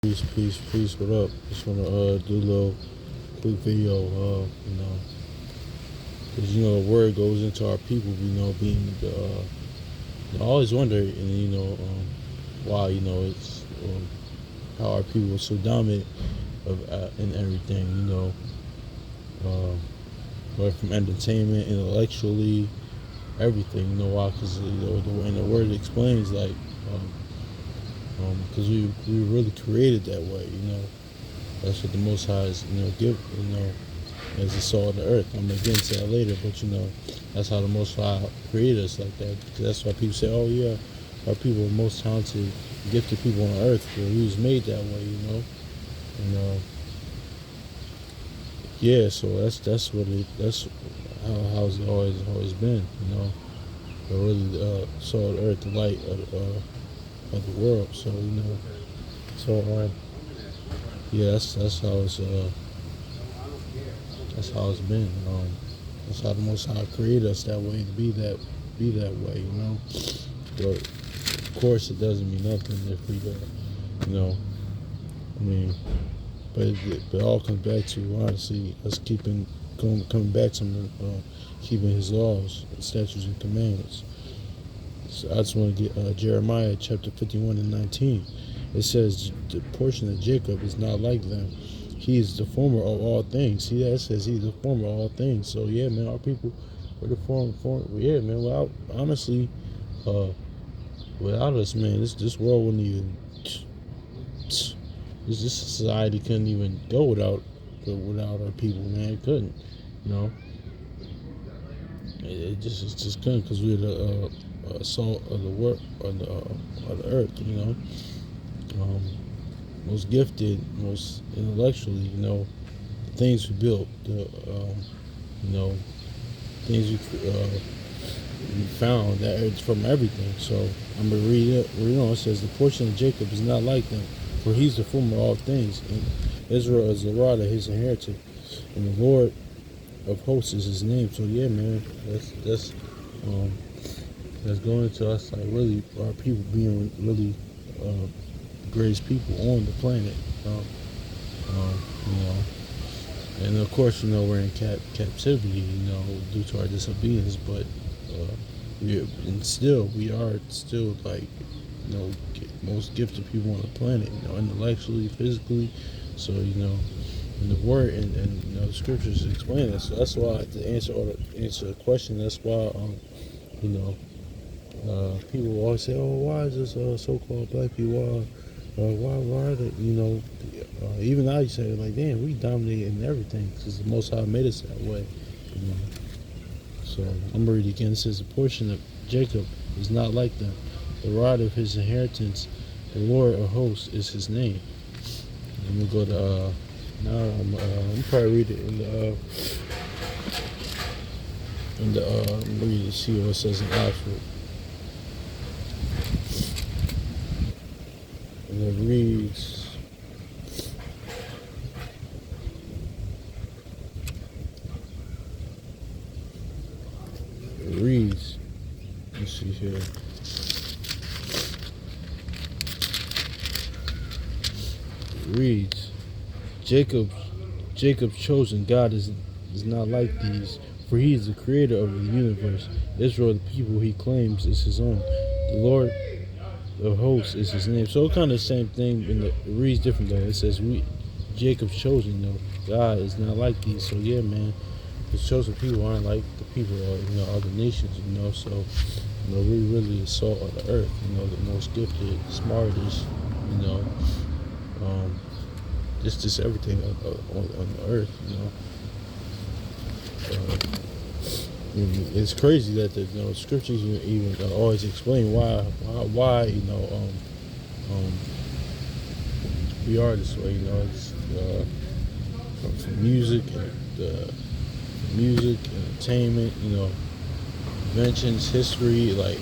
Peace. What up? Just wanna do a little quick video. Cause the word goes into our people. Being I always wonder, and why it's how our people are so dominant of in everything. Uh, whether from entertainment, intellectually, everything. Why? Because and the word explains because we were really created that way. That's what the Most High is, give, as He saw on the earth. I'm gonna get into that later, but that's how the Most High created us like that. Because that's why people say, oh yeah, our people are the most talented, gifted people on earth. Well, we was made that way, and yeah. So that's how it's always been, But really saw the earth, the light of the world. So yeah, that's how it's been. That's how the Most High created us that way to be that way. But of course, it doesn't mean nothing if we, I mean, but it all comes back to honestly us coming back to keeping His laws, statutes, and commandments. So I just want to get Jeremiah chapter 51:19. It says the portion of Jacob is not like them. He is the former of all things. See that? It says he's the former of all things. So yeah, man, our people were the former. Yeah, man. Honestly, uh, without us, man, this world wouldn't even. This society couldn't even go without our people, man. It couldn't. You know, it just couldn't because we're the salt of the world of the earth. Um, most gifted, most intellectually, the things we built, the things we found that it's from everything. So I'm gonna read it. It says the portion of Jacob is not like them, for he's the former of all things, and Israel is the rod of his inheritance, and the Lord of hosts is his name. So yeah, man, that's going to us like really our people being really the greatest people on the planet. Um, you know, and of course, we're in captivity, due to our disobedience. But we are still like, most gifted people on the planet, intellectually, physically. So and the word and the scriptures explain it. So that's why to answer the question. That's why you know people always say, oh, why is this so-called black people? Why the, even I say like, damn, we dominate in everything because the Most High made us that way. You know? So I'm gonna read it again. It says, the portion of Jacob is not like them. The rod of his inheritance, the Lord of hosts is his name. I'm gonna go to now. I'm probably read it I'm read to see what it says in Oxford. And it reads, let's see here. It reads, Jacob's chosen. God is not like these, for he is the creator of the universe. Israel, the people he claims is his own. The Lord of hosts is his name. So kind of the same thing, it reads different though. It says Jacob's chosen, God is not like these. So yeah, man, his chosen people aren't like the people of other nations, so we really the salt of the earth, the most gifted, smartest, just everything on the earth, It's crazy that the scriptures even always explain why we are this way. It's from music, entertainment, inventions, history, like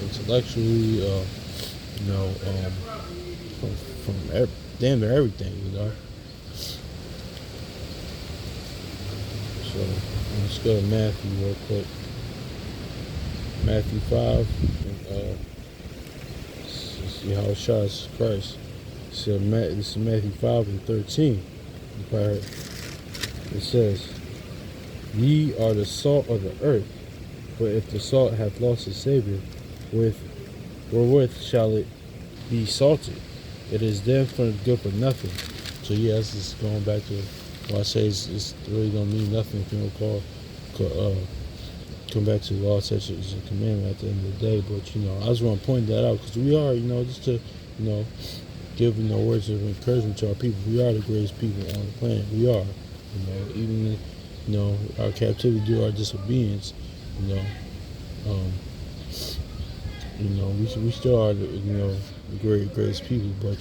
intellectually, from damn near everything, So let's go to Matthew real quick. Matthew 5, and see how it shows Christ. So this is Matthew 5:13. It says, "Ye are the salt of the earth, but if the salt hath lost its savor, with wherewith shall it be salted? It is then good for nothing." So yeah, this is going back to what I say it's really gonna mean nothing if you don't come back to the law, such as a commandment at the end of the day. But I just want to point that out because we are, just to, give words of encouragement to our people. We are the greatest people on the planet. We are, even our captivity due to our disobedience. We still are the greatest people, but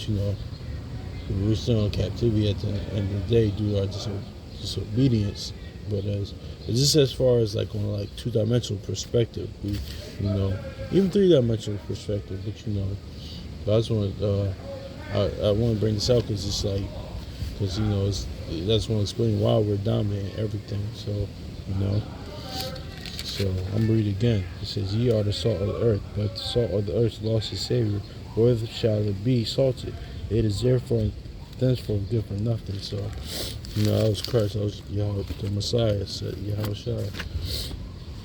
we're still in captivity at the end of the day due to our disobedience. But just as far as like on like 2-dimensional perspective, we even 3-dimensional perspective, but I just want I want to bring this out because it's like that's want to explain why we're dominating everything. So so I'm gonna read it again. It says, "Ye are the salt of the earth, but if the salt of the earth lost its savor, wherewith shall it be salted? It is thenceforth good for nothing." So, that was Christ. That was the Messiah said, Yahushua,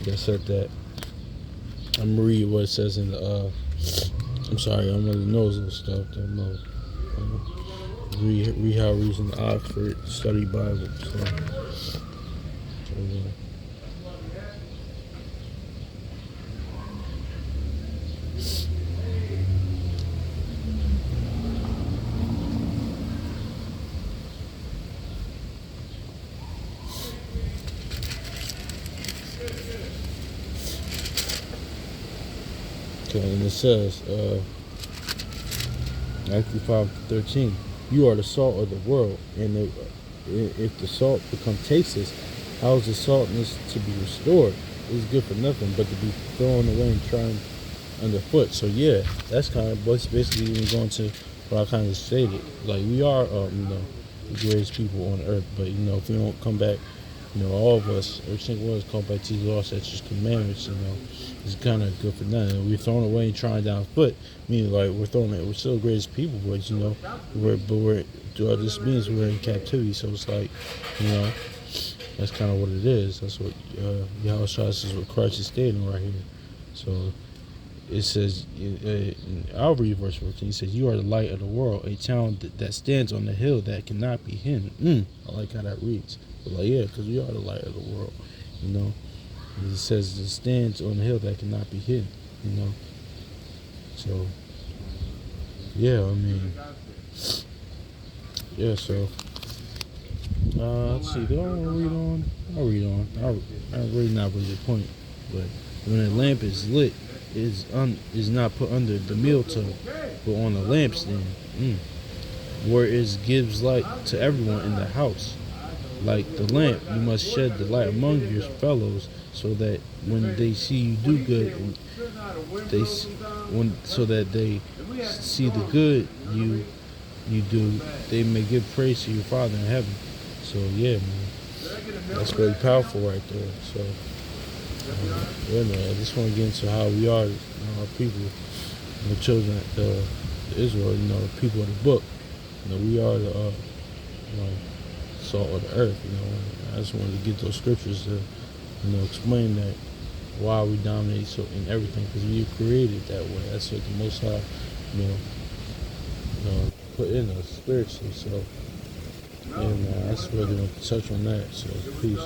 that said that. I'm gonna read what it says in the. I'm sorry, I'm really nosing and stuff. I'm gonna read how it reads in the Oxford Study Bible. So and it says, Matthew 5:13, "You are the salt of the world, and if the salt become tasteless, how is the saltness to be restored? It is good for nothing but to be thrown away and trodden underfoot." So yeah, that's kind of what's basically even going to what I kind of stated. Like we are, the greatest people on earth, but if we don't come back, all of us, every single one of us come back to the law, statutes, commandments, it's kind of good for nothing. We're thrown away and trying down foot, meaning like we're still the greatest people, but we're through all this means we're in captivity. So it's like, that's kind of what it is. That's what Yahushua says, what Christ is stating right here. So it says, I'll read verse 14. It says, "You are the light of the world, a town that stands on the hill that cannot be hidden." I like how that reads. But like, yeah, because we are the light of the world, It says it stands on the hill that cannot be hidden, So, yeah, so, let's see, do I want to read on? I'll read on. I'm really not really the point, but when a lamp is lit, it is not put under the meal tub, but on a lampstand, where it gives light to everyone in the house. Like the lamp, you must shed the light among your fellows, so that when they see you do good, so that they see the good you do, they may give praise to your Father in heaven. So yeah, man, that's very powerful right there. So yeah, man, I just want to get into how we are, our people, the children of Israel, the people of the book. We are the salt of the earth. I just wanted to get those scriptures to explain that why we dominate so in everything, because we were created that way. That's what the Most High put in us spiritually. So and I just really want to touch on that. So peace.